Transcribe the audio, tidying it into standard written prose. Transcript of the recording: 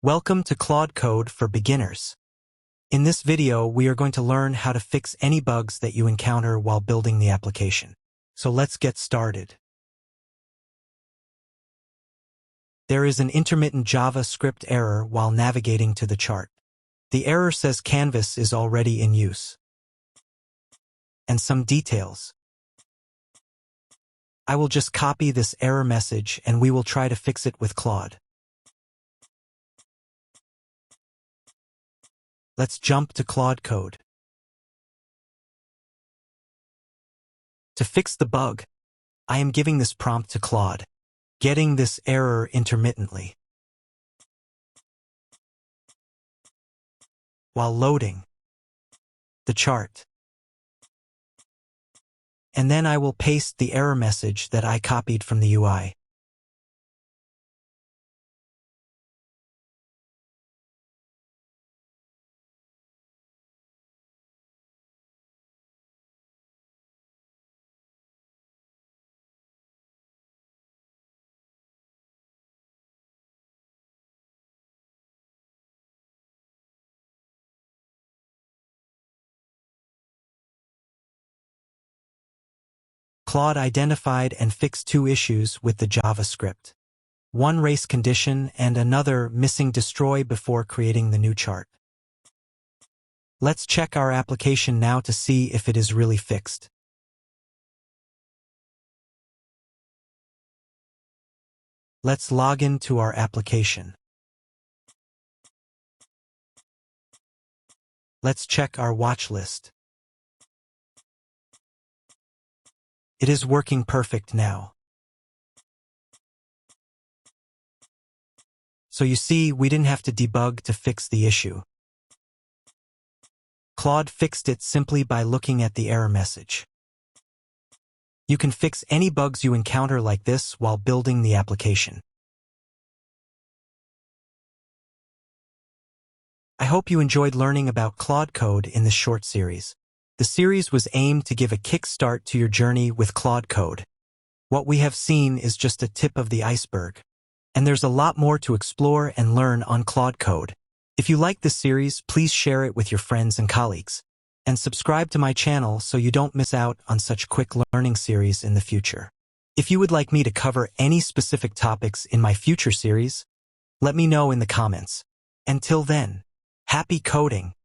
Welcome to Claude Code for beginners. In this video, we are going to learn how to fix any bugs that you encounter while building the application. So let's get started. There is an intermittent JavaScript error while navigating to the chart. The error says Canvas is already in use. And some details. I will just copy this error message and we will try to fix it with Claude. Let's jump to Claude Code. To fix the bug, I am giving this prompt to Claude, getting this error intermittently. While loading the chart. And then I will paste the error message that I copied from the UI. Claude identified and fixed two issues with the JavaScript. One race condition and another missing destroy before creating the new chart. Let's check our application now to see if it is really fixed. Let's log in to our application. Let's check our watch list. It is working perfect now. So you see, we didn't have to debug to fix the issue. Claude fixed it simply by looking at the error message. You can fix any bugs you encounter like this while building the application. I hope you enjoyed learning about Claude Code in this short series. The series was aimed to give a kickstart to your journey with Claude Code. What we have seen is just a tip of the iceberg. And there's a lot more to explore and learn on Claude Code. If you like this series, please share it with your friends and colleagues. And subscribe to my channel so you don't miss out on such quick learning series in the future. If you would like me to cover any specific topics in my future series, let me know in the comments. Until then, happy coding!